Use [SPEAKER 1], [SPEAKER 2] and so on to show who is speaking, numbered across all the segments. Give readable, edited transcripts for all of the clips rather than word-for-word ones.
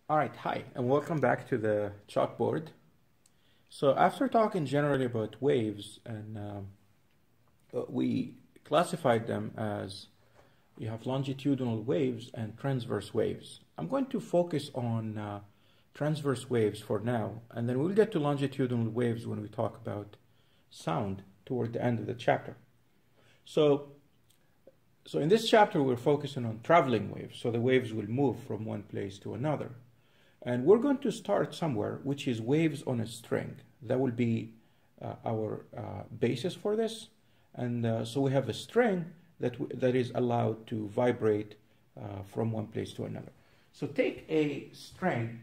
[SPEAKER 1] All right, hi, and welcome back to the chalkboard. So after talking generally about waves, and we classified them as you have longitudinal waves and transverse waves. I'm going to focus on transverse waves for now, and then we'll get to longitudinal waves when we talk about sound toward the end of the chapter. So in this chapter, we're focusing on traveling waves, so the waves will move from one place to another. And we're going to start somewhere, which is waves on a string. That will be our basis for this. And so we have a string that is allowed to vibrate from one place to another. So take a string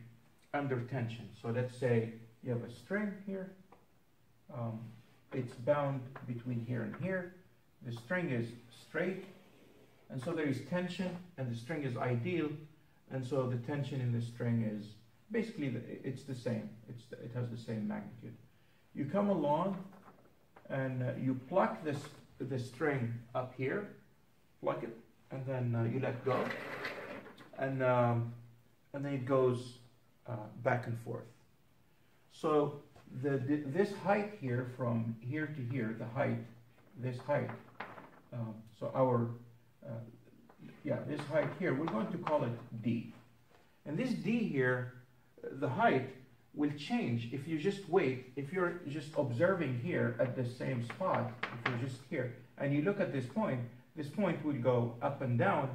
[SPEAKER 1] under tension. So let's say you have a string here. It's bound between here and here. The string is straight. And so there is tension, and the string is ideal. And so the tension in the string is basically, it's the same. It has the same magnitude. You come along and you pluck the string up here, pluck it, and then you let go. And then it goes back and forth. So this height here, from here to here, this height, this height here, we're going to call it D. And this D here, the height will change if you just wait. If you're just observing here at the same spot, if you're just here, and you look at this point will go up and down.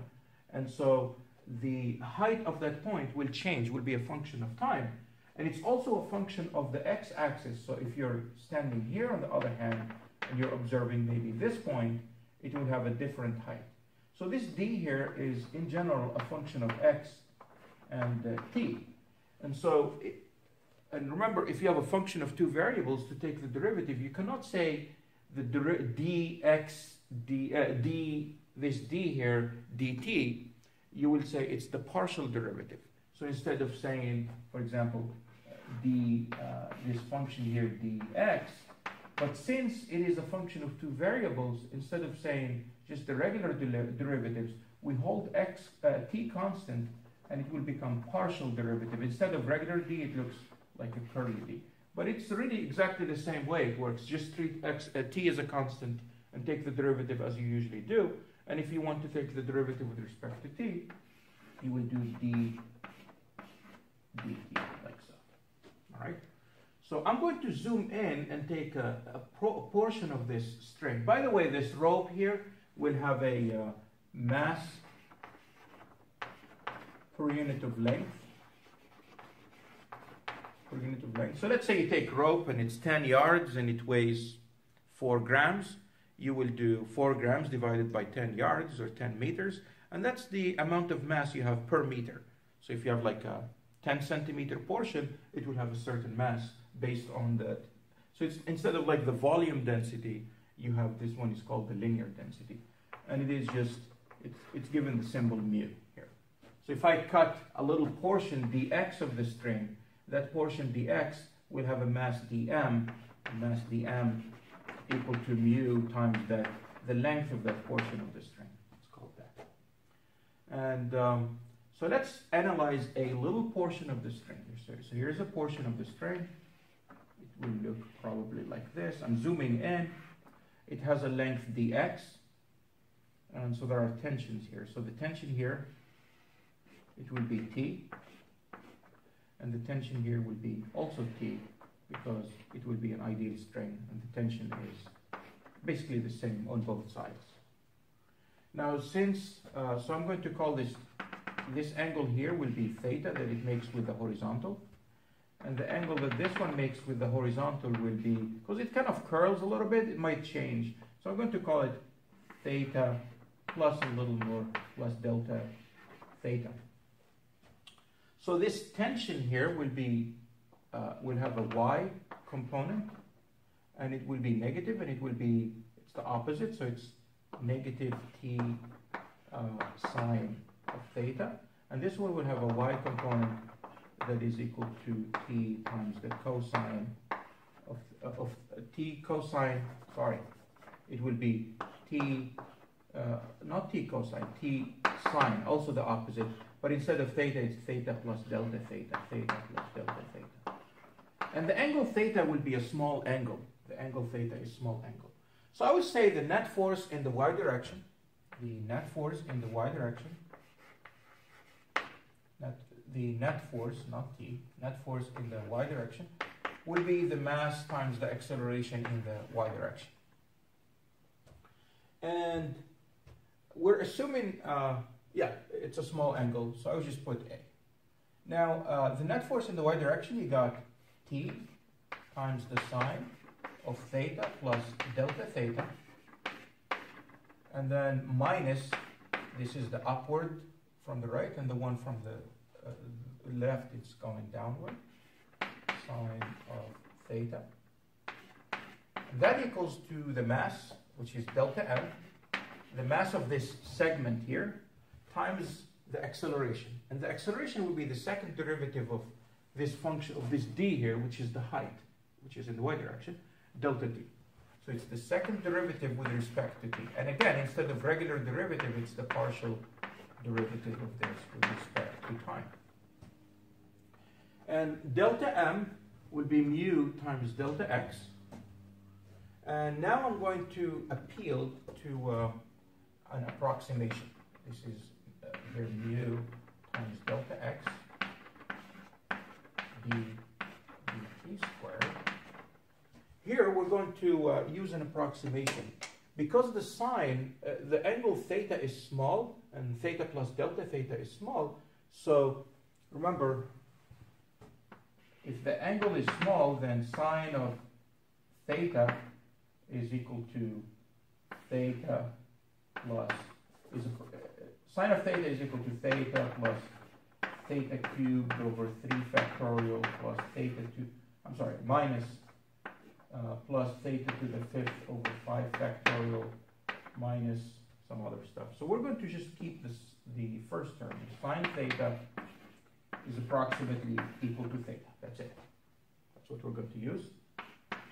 [SPEAKER 1] And so the height of that point will change, will be a function of time. And it's also a function of the x-axis. So if you're standing here on the other hand, and you're observing maybe this point, it will have a different height. So this D here is, in general, a function of x and t. And so, and remember, if you have a function of two variables, to take the derivative, you cannot say the this D here, dt, you will say it's the partial derivative. So instead of saying, for example, this function here, dx, but since it is a function of two variables, instead of saying just the regular derivatives, we hold t constant, and it will become partial derivative. Instead of regular d, it looks like a curly d. But it's really exactly the same way it works. Just treat t as a constant and take the derivative as you usually do. And if you want to take the derivative with respect to t, you will do dt, like so. All right? So I'm going to zoom in and take a portion of this string. By the way, this rope here will have a mass per unit of length. So let's say you take rope and it's 10 yards and it weighs 4 grams. You will do 4 grams divided by 10 yards or 10 meters. And that's the amount of mass you have per meter. So if you have like a 10 centimeter portion, it will have a certain mass based on that. So it's, instead of like the volume density, you have this one is called the linear density. And it is just, it's given the symbol mu here. So if I cut a little portion dx of the string, that portion dx will have a mass dm equal to mu times the length of that portion of the string. It's called that. And so let's analyze a little portion of the string. So here's a portion of the string. It will look probably like this. I'm zooming in. It has a length dx. And so there are tensions here. So the tension here, it will be T. And the tension here will be also T, because it will be an ideal string. And the tension is basically the same on both sides. Now since, so I'm going to call this angle here will be theta that it makes with the horizontal. And the angle that this one makes with the horizontal will be, because it kind of curls a little bit, it might change. So I'm going to call it theta plus a little more, plus delta theta. So this tension here will be, will have a y component, and it will be negative, and it will be, it's the opposite, so it's negative t sine of theta. And this one will have a y component that is equal to t times the cosine of t cosine, sorry, it will be t, not t cosine, t sine, also the opposite, but instead of theta, it's theta plus delta theta, theta plus delta theta. And the angle theta will be a small angle. The angle theta is small angle. So I would say the net force in the y direction, the net force in the y direction, the net force, not t, net force in the y direction will be the mass times the acceleration in the y direction. And we're assuming, yeah, it's a small angle, so I would just put A. Now, the net force in the y direction, you got t times the sine of theta plus delta theta, and then minus, this is the upward from the right, and the one from the left, it's going downward, sine of theta. That equals to the mass, which is delta L, the mass of this segment here, times the acceleration. And the acceleration will be the second derivative of this function, of this d here, which is the height, which is in the y direction, delta d. So it's the second derivative with respect to t. And again, instead of regular derivative, it's the partial derivative of this with respect to time. And delta m will be mu times delta x. And now I'm going to appeal to an approximation. This is here mu times delta x dt squared. Here we're going to use an approximation. Because the sine, the angle theta is small, and theta plus delta theta is small, so remember, if the angle is small, then sine of theta is equal to theta plus, sine of theta is equal to theta plus theta cubed over 3 factorial plus theta to, I'm sorry, minus plus theta to the 5th over 5 factorial minus some other stuff. So we're going to just keep this, the first term. Sine theta is approximately equal to theta. That's it. That's what we're going to use.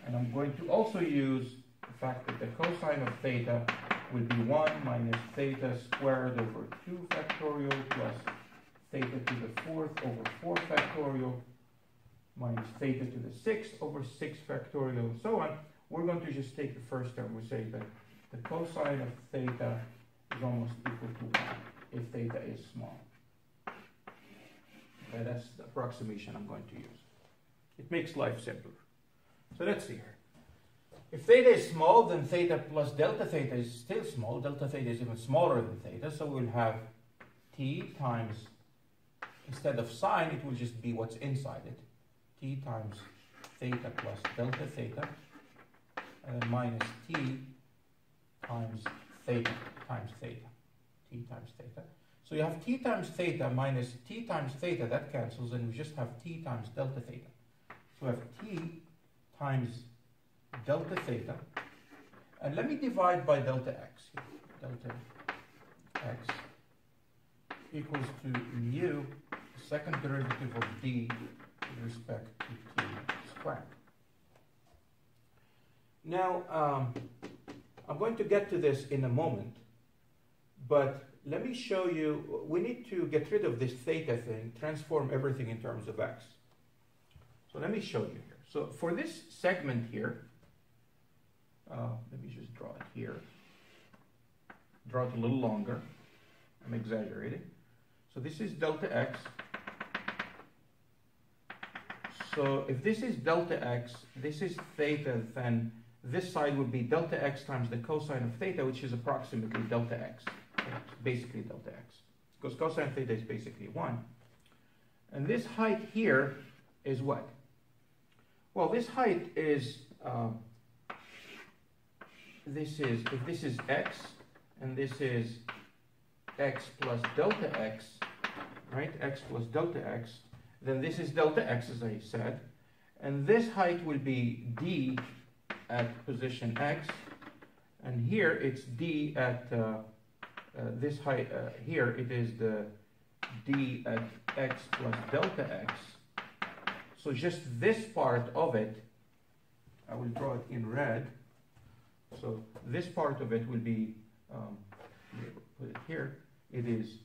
[SPEAKER 1] And I'm going to also use the fact that the cosine of theta will be 1 minus theta squared over 2 factorial plus theta to the 4th over 4 factorial minus theta to the 6th over 6 factorial and so on. We're going to just take the first term. We say that the cosine of theta is almost equal to 1 if theta is small. Okay, that's the approximation I'm going to use. It makes life simpler. So let's see here. If theta is small, then theta plus delta theta is still small. Delta theta is even smaller than theta, so we'll have t times, instead of sine, it will just be what's inside it. T times theta plus delta theta, and then minus t times theta times theta. T times theta. So you have t times theta minus t times theta, that cancels, and we just have t times delta theta. So we have t times delta theta, and let me divide by delta x. Delta x equals to mu, the second derivative of d with respect to t squared. Now, I'm going to get to this in a moment, but let me show you, we need to get rid of this theta thing, transform everything in terms of x. So let me show you here. So for this segment here, let me just draw it here. Draw it a little longer. I'm exaggerating. So this is delta x. So if this is delta x, this is theta, then this side would be delta x times the cosine of theta, which is approximately delta x. It's basically delta x. Because cosine of theta is basically 1. And this height here is what? Well, this height is, if this is x, and this is x plus delta x, right? X plus delta x, then this is delta x, as I said. And this height will be d at position x, and here it's d at this height, here it is the d at x plus delta x. So just this part of it, I will draw it in red. So this part of it will be, put it here, it is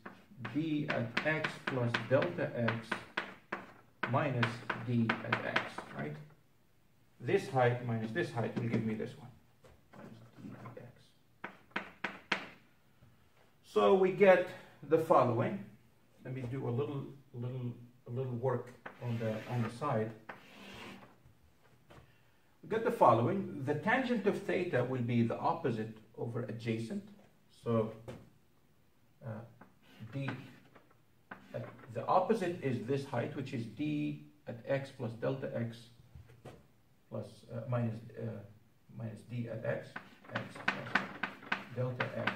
[SPEAKER 1] d at x plus delta x minus d at x, right? This height minus this height will give me this one, minus d at x. So we get the following. Let me do a little work on the side. We get the following. The tangent of theta will be the opposite over adjacent. So the opposite is this height, which is d at x plus delta x plus minus d at x plus delta x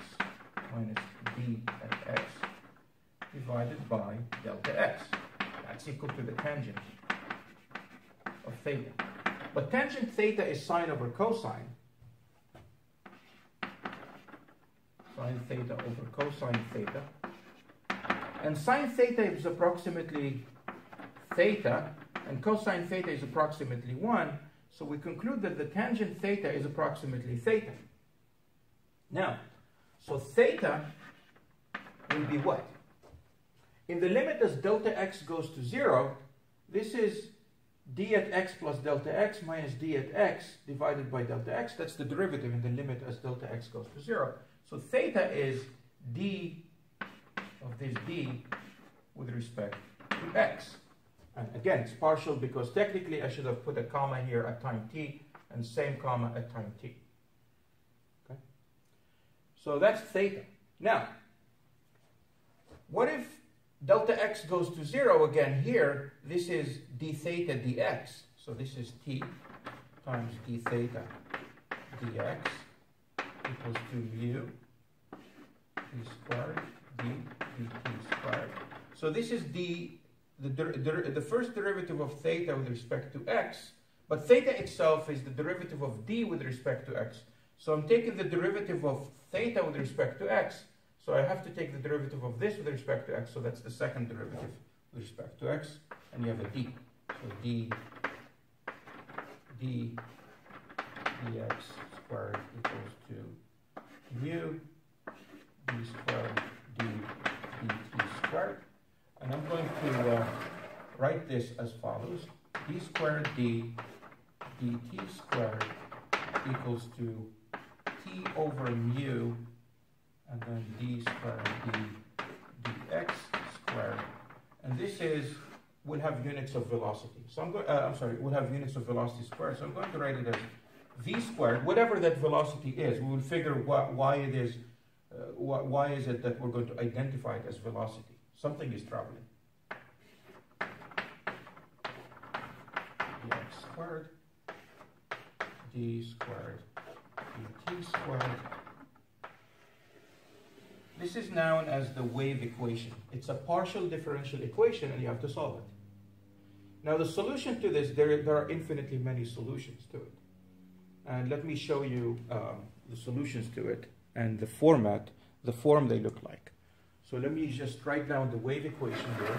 [SPEAKER 1] minus d at x divided by delta x. That's equal to the tangent of theta. But tangent theta is sine over cosine. Sine theta over cosine theta. And sine theta is approximately theta, and cosine theta is approximately 1. So we conclude that the tangent theta is approximately theta. Now, so theta will be what? In the limit as delta x goes to 0, this is d at x plus delta x minus d at x divided by delta x. That's the derivative in the limit as delta x goes to 0. So theta is d of this d with respect to x. And again, it's partial because technically I should have put a comma here at time t and same comma at time t. Okay? So that's theta. Now, what if delta x goes to 0 again here? This is d theta dx. So this is t times d theta dx equals to mu d squared d dt squared. So this is the first derivative of theta with respect to x, but theta itself is the derivative of d with respect to x. So I'm taking the derivative of theta with respect to x. So I have to take the derivative of this with respect to x. So that's the second derivative with respect to x. And you have a d. So d dx squared equals to mu d squared d dt squared. And I'm going to write this as follows. D squared d dt squared equals to t over mu and then d squared d dx squared. And this will have units of velocity. So will have units of velocity squared. So I'm going to write it as v squared, whatever that velocity is. We will figure why it is. Why is it that we're going to identify it as velocity? Something is traveling. dx squared, d squared, dt squared. This is known as the wave equation. It's a partial differential equation and you have to solve it. Now the solution to this, there are infinitely many solutions to it. And let me show you the solutions to it and the form they look like. So let me just write down the wave equation here.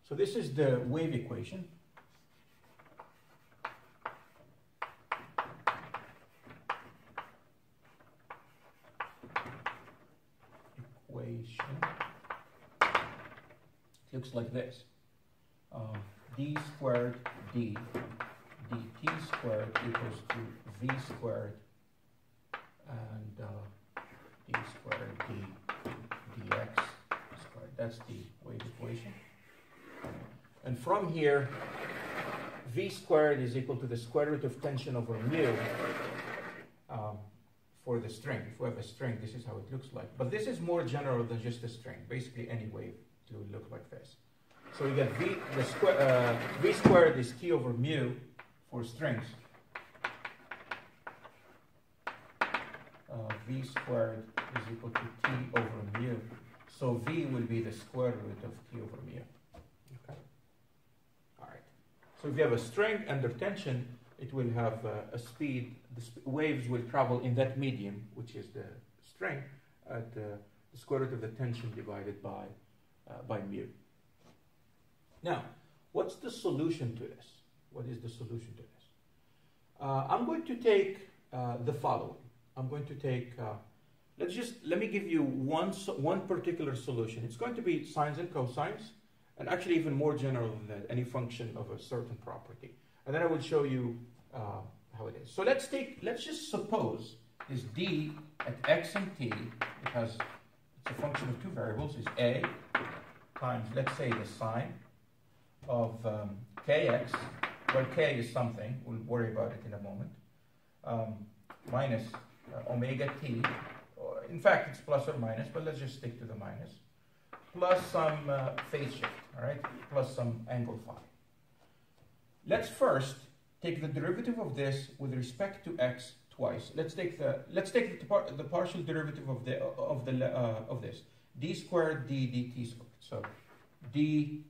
[SPEAKER 1] So this is the wave equation. It looks like this. D squared d dt squared equals to v squared and d squared d dx squared. That's the wave equation. And from here, v squared is equal to the square root of tension over mu for the string. If we have a string, this is how it looks like. But this is more general than just a string. Basically, any wave will look like this. So we get v squared is t over mu for strings. V squared is equal to t over mu. So v will be the square root of t over mu. Okay. All right. So if you have a string under tension, it will have a speed. The waves will travel in that medium, which is the string, at the square root of the tension divided by mu. Now, what's the solution to this? What is the solution to this? I'm going to take the following. I'm going to take let me give you one particular solution. It's going to be sines and cosines, and actually even more general than that, any function of a certain property. And then I will show you how it is. So let's just suppose this d at x and t, because it's a function of two variables, is a times, let's say, the sine of kx, where k is something, we'll worry about it in a moment, minus omega t, or in fact it's plus or minus, but let's just stick to the minus, plus some phase shift, all right, plus some angle phi. Let's first take the derivative of this with respect to x twice. Let's take the partial derivative of this, d squared d dt squared. So d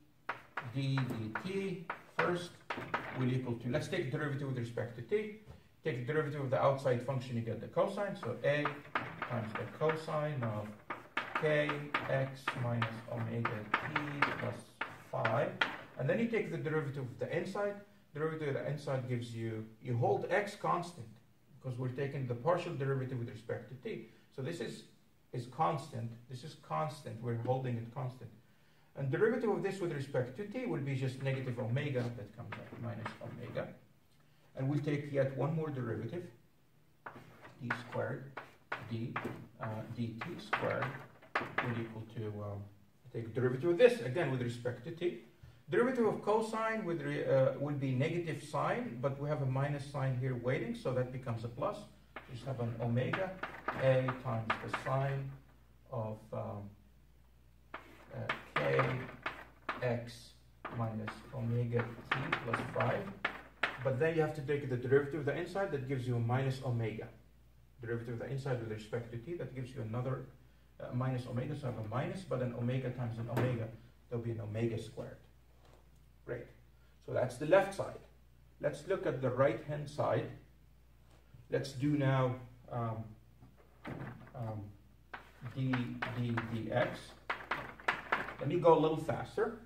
[SPEAKER 1] dt first will equal to, let's take the derivative with respect to t. Take the derivative of the outside function, you get the cosine. So a times the cosine of kx minus omega t plus phi. And then you take the derivative of the inside. Derivative of the inside gives you hold x constant, because we're taking the partial derivative with respect to t. So this is constant, this is constant, we're holding it constant. And derivative of this with respect to t will be just negative omega, that comes out minus omega. And we'll take yet one more derivative, d squared d dt squared will equal to, take derivative of this, again with respect to t. Derivative of cosine will be negative sine, but we have a minus sign here waiting, so that becomes a plus. We just have an omega a times the sine of kx minus omega t plus 5. But then you have to take the derivative of the inside, that gives you a minus omega. Derivative of the inside with respect to t, that gives you another minus omega, so I have a minus, but an omega times an omega, there'll be an omega squared. Great. So that's the left side. Let's look at the right-hand side. Let's do now dx. Let me go a little faster.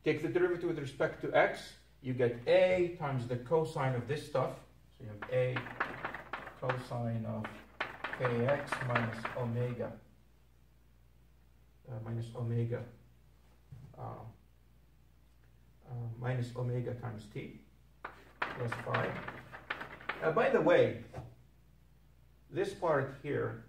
[SPEAKER 1] Take the derivative with respect to x. You get a times the cosine of this stuff. So you have a cosine of kx minus omega minus omega times t plus 5. By the way, this part here,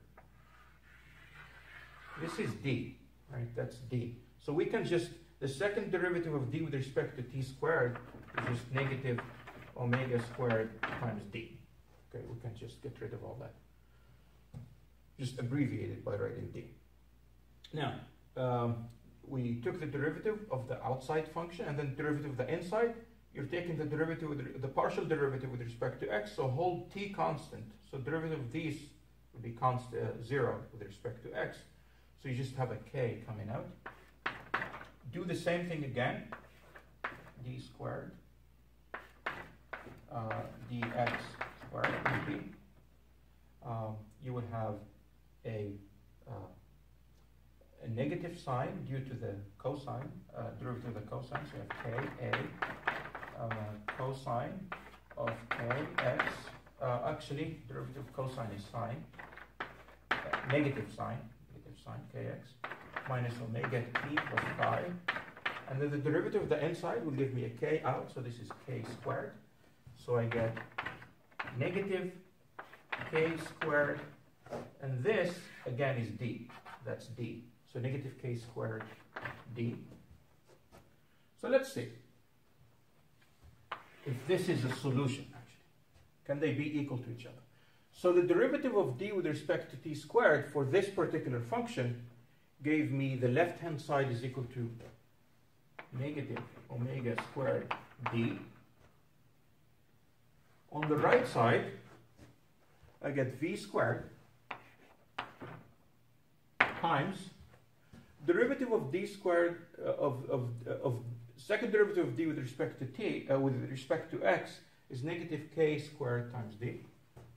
[SPEAKER 1] this is d, right? That's d. So we can just, the second derivative of d with respect to t squared is just negative omega squared times d. Okay, we can just get rid of all that. Just abbreviate it by writing d. Now, we took the derivative of the outside function and then derivative of the inside. You're taking the derivative with the partial derivative with respect to x, so hold t constant. So derivative of these would be constant 0 with respect to x. So you just have a k coming out. Do the same thing again. D squared dx squared would be. You would have a negative sign due to the cosine, derivative of the cosine, so you have k a cosine of kx, actually derivative of cosine is sine, negative sign kx, minus omega t plus 5, and then the derivative of the inside will give me a k out, so this is k squared, so I get negative k squared, and this again is d, that's d. So negative k squared d. So let's see if this is a solution, actually. Can they be equal to each other? So the derivative of d with respect to t squared for this particular function gave me the left-hand side is equal to negative omega squared d. On the right side, I get v squared times derivative of d squared of second derivative of d with respect to t with respect to x is negative k squared times d.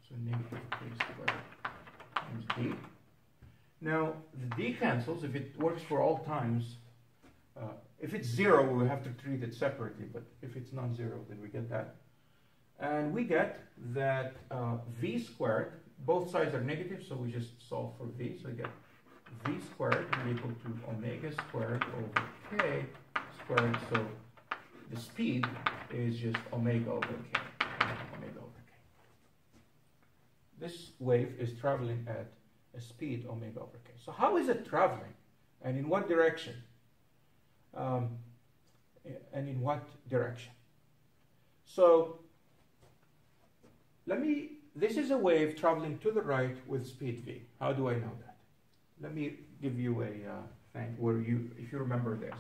[SPEAKER 1] So negative k squared times d. Now the d cancels if it works for all times. If it's 0, we have to treat it separately, but if it's non-zero, then we get that. And we get that v squared, both sides are negative, so we just solve for v. So we get v squared is equal to omega squared over k squared. So the speed is just omega over k. Omega over k. This wave is traveling at a speed omega over k. So how is it traveling? And in what direction? So this is a wave traveling to the right with speed v. How do I know that? Let me give you a thing where if you remember this.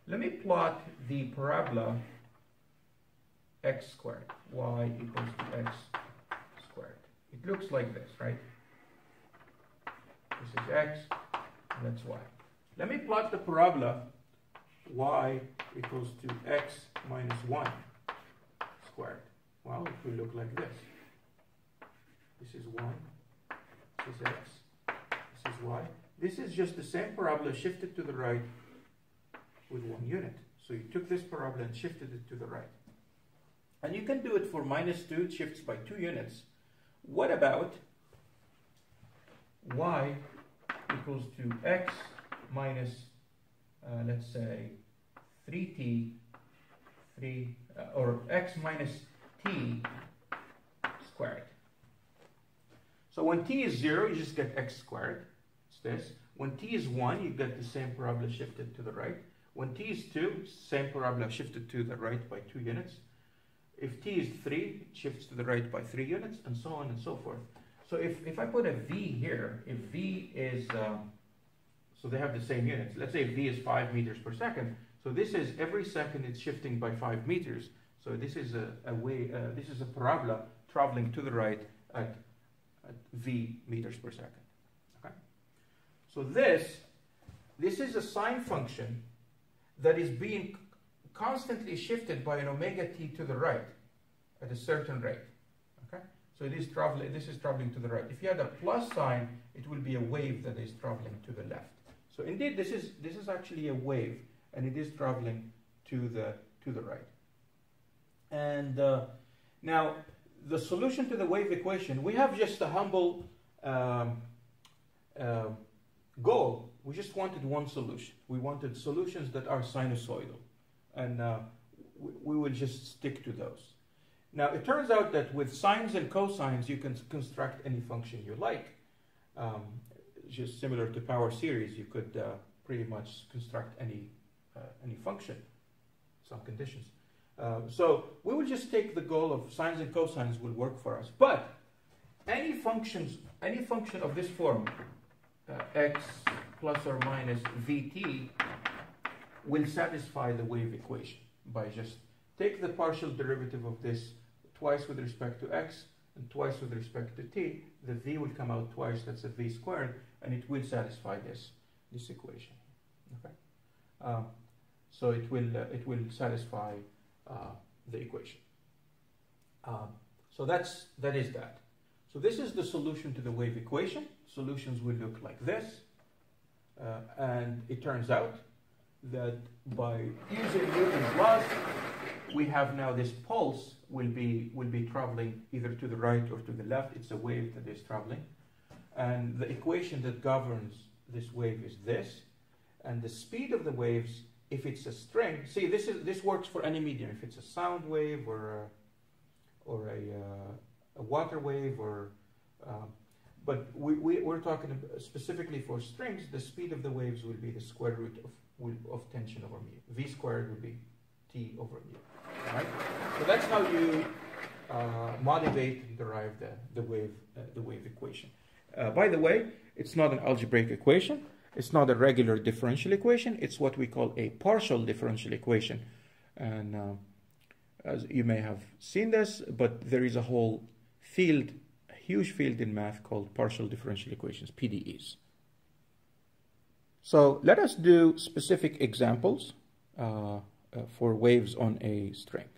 [SPEAKER 1] Let me plot the parabola x squared, y equals to x squared. It looks like this, right? This is x, and that's y. Let me plot the parabola y equals to x minus 1 squared. Well, it will look like this. This is 1, this is x, this is y. This is just the same parabola shifted to the right with 1 unit. So you took this parabola and shifted it to the right. And you can do it for minus 2, it shifts by 2 units. What about y equals to x minus, let's say, 3t, or x minus t squared. So when t is 0, you just get x squared. It's this. When t is 1, you get the same parabola shifted to the right. When t is 2, same parabola shifted to the right by 2 units. If t is 3, it shifts to the right by 3 units, and so on and so forth. So if I put a v here, if v is, so they have the same units. Let's say v is 5 meters per second. So this is every second it's shifting by 5 meters. So this is this is a parabola traveling to the right at v meters per second. Okay. So this is a sine function that is being constantly shifted by an omega t to the right at a certain rate. Okay. So it is traveling. This is traveling to the right. If you had a plus sign, it will be a wave that is traveling to the left. So indeed, this is actually a wave, and it is traveling to the right. And now the solution to the wave equation, we have just a humble goal. We just wanted one solution. We wanted solutions that are sinusoidal, and we will just stick to those. Now it turns out that with sines and cosines, you can construct any function you like. Just similar to power series, you could pretty much construct any function, some conditions. So we will just take the goal of sines and cosines will work for us. But any function of this form, x plus or minus vt, will satisfy the wave equation by just take the partial derivative of this twice with respect to x and twice with respect to t. The v will come out twice, that's a v squared, and it will satisfy this equation. Okay. So it will satisfy the equation. So that is that. So this is the solution to the wave equation. Solutions will look like this, and it turns out that by using Newton's laws, we have now this pulse will be traveling either to the right or to the left. It's a wave that is traveling, and the equation that governs this wave is this, and the speed of the waves, if it's a string, see this works for any medium. If it's a sound wave or a water wave, but we're talking specifically for strings. The speed of the waves will be the square root of tension over mu. V squared would be T over mu. All right. So that's how you motivate and derive the wave equation. By the way, it's not an algebraic equation. It's not a regular differential equation. It's what we call a partial differential equation. And as you may have seen this, but there is a whole field, a huge field in math called partial differential equations, PDEs. So let us do specific examples for waves on a string.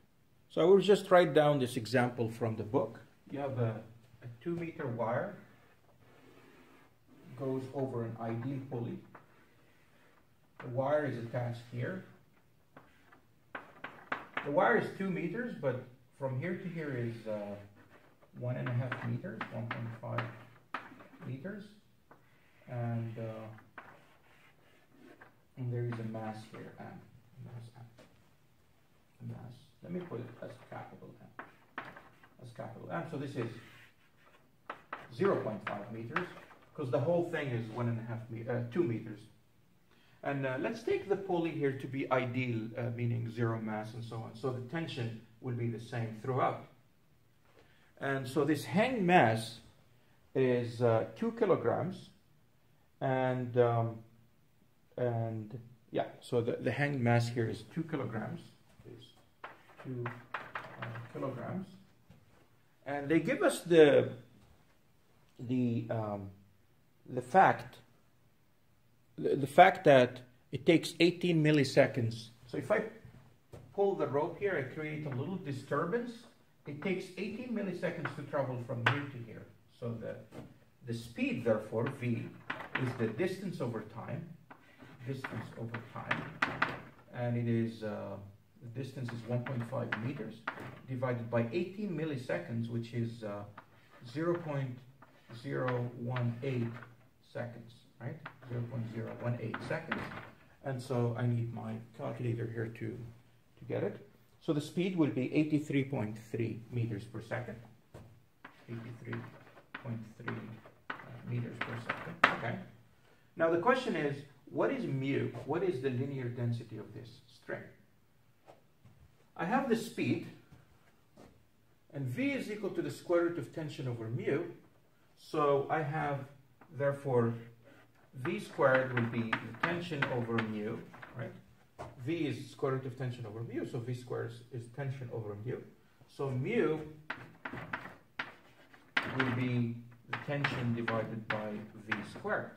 [SPEAKER 1] So I will just write down this example from the book. You have a 2-meter wire, goes over an ideal pulley. The wire is attached here. The wire is 2 meters, but from here to here is 1.5 meters, 1.5 meters, and there is a mass here, m. Mass. Let me put it as capital M. As capital M. So this is 0.5 meters, because the whole thing is 2 meters. And let's take the pulley here to be ideal, meaning zero mass and so on. So the tension will be the same throughout. And so this hang mass is 2 kilograms, and yeah, so the hang mass here is 2 kilograms. Is 2 kilograms, and they give us the fact that it takes 18 milliseconds. So if I pull the rope here, I create a little disturbance. It takes 18 milliseconds to travel from here to here. So the speed, therefore, v, is the distance over time. And it is the distance is 1.5 meters divided by 18 milliseconds, which is 0.018 seconds, right? 0.018 seconds. And so I need my calculator here to get it. So the speed will be 83.3 meters per second. 83.3 meters per second. Okay. Now the question is, what is mu? What is the linear density of this string? I have the speed, and v is equal to the square root of tension over mu. So I have, therefore, v squared will be the tension over mu, right? V is square root of tension over mu, so v squared is tension over mu. So mu will be the tension divided by v squared.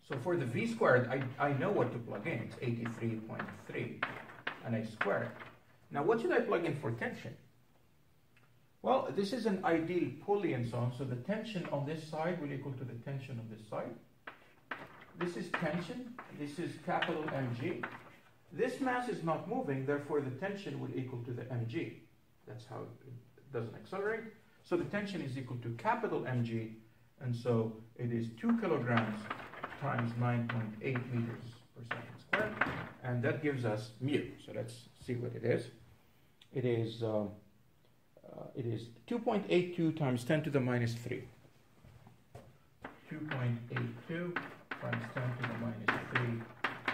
[SPEAKER 1] So for the v squared, I know what to plug in. It's 83.3, and I square it. Now what should I plug in for tension? Well, this is an ideal pulley and so on, so the tension on this side will equal to the tension on this side. This is tension, this is capital mg. This mass is not moving, therefore the tension will equal to the mg. That's how it doesn't accelerate. So the tension is equal to capital mg, and so it is 2 kilograms times 9.8 meters per second squared, and that gives us mu. So let's see what it is. It is 2.82 times 10 to the minus 3. 2.82 times 10 to the minus 3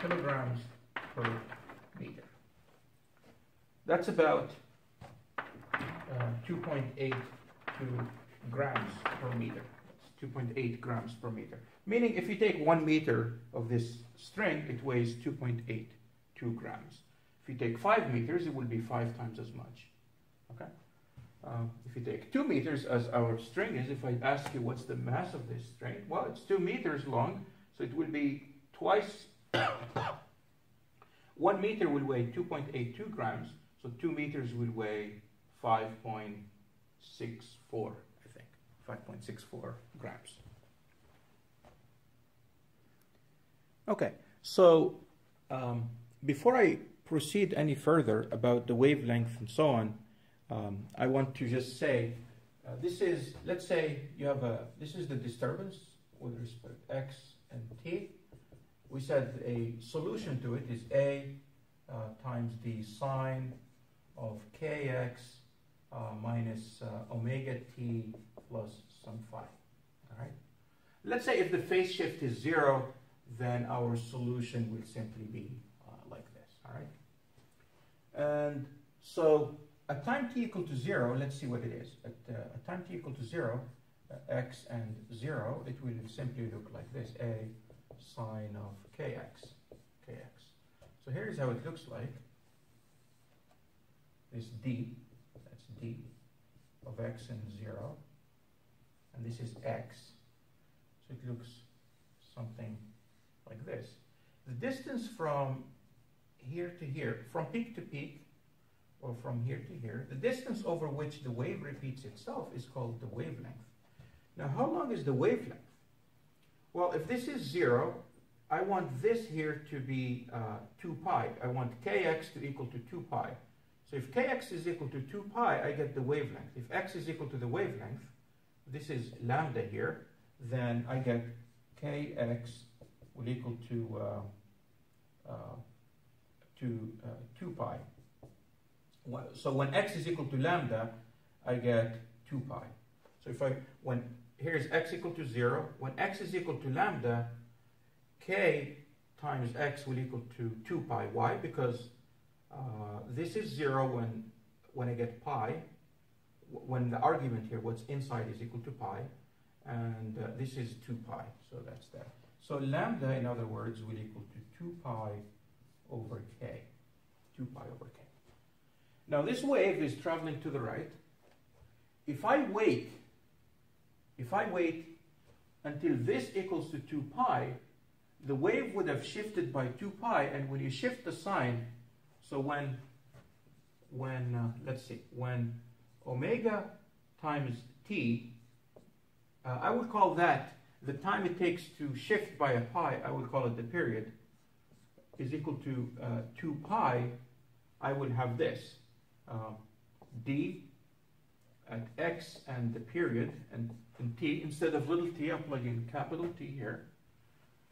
[SPEAKER 1] kilograms per meter. That's about 2.82 grams per meter. That's 2.8 grams per meter. Meaning if you take 1 meter of this string, it weighs 2.82 grams. If you take 5 meters, it will be 5 times as much. Okay? If you take 2 meters as our string is, if I ask you what's the mass of this string, well, it's 2 meters long, so it will be twice. 1 meter will weigh 2.82 grams, so 2 meters will weigh 5.64, I think, 5.64 grams. Okay, so before I proceed any further about the wavelength and so on, I want to just say, this is, let's say you have this is the disturbance with respect to x and t. We said a solution to it is a times the sine of kx minus omega t plus some phi. All right. Let's say if the phase shift is 0, then our solution will simply be like this. All right. And so at time t equal to 0, let's see what it is. At time t equal to 0, x and 0, it will simply look like this: a sine of kx. So here's how it looks like. This d, that's d of x and 0, and this is x. So it looks something like this. The distance from here to here, from peak to peak, or from here to here, the distance over which the wave repeats itself is called the wavelength. Now, how long is the wavelength? Well, if this is 0, I want this here to be 2 pi. I want kx to equal to 2 pi. So if kx is equal to 2 pi, I get the wavelength. If x is equal to the wavelength, this is lambda here, then I get kx will equal to 2 pi. So when x is equal to lambda, I get 2 pi. So here's x equal to 0. When x is equal to lambda, k times x will equal to 2 pi. Why? Because this is 0 when I get pi. When the argument here, what's inside, is equal to pi. And this is 2 pi. So that's that. So lambda, in other words, will equal to 2 pi over k. 2 pi over k. Now this wave is traveling to the right. If I wait until this equals to 2 pi, the wave would have shifted by 2 pi, and when you shift the sign, so when omega times t, I would call that the time it takes to shift by a pi, I would call it the period, is equal to 2 pi, I would have this. D at x and the period and t, instead of little t, I'm plugging capital T here,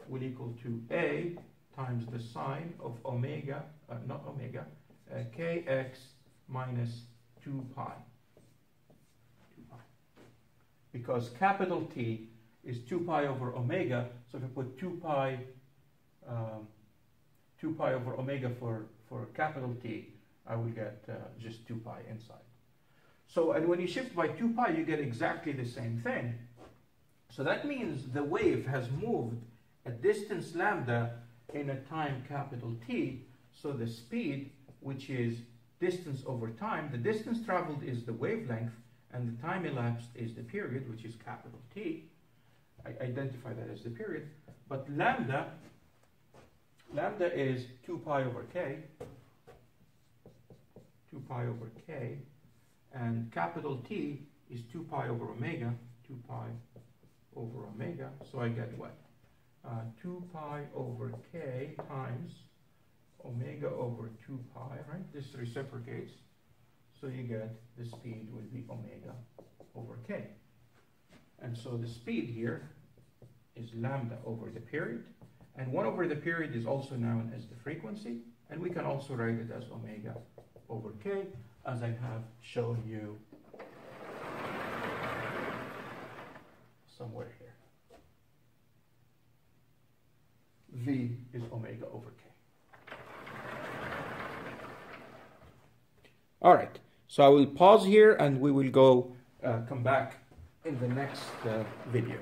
[SPEAKER 1] will equal to a times the sine of omega, kx minus 2 pi. Because capital T is 2 pi over omega, so if I put 2 pi over omega for capital T, I will get just 2 pi inside. So, and when you shift by 2 pi, you get exactly the same thing. So that means the wave has moved a distance lambda in a time capital T. So the speed, which is distance over time, the distance traveled is the wavelength, and the time elapsed is the period, which is capital T. I identify that as the period. But lambda is 2 pi over k. 2 pi over k, and capital T is 2 pi over omega, 2 pi over omega, so I get what? 2 pi over k times omega over 2 pi, right? This reciprocates, so you get the speed will be omega over k. And so the speed here is lambda over the period, and 1 over the period is also known as the frequency, and we can also write it as omega over k, as I have shown you somewhere here. V is omega over k. All right, so I will pause here and we will come back in the next video.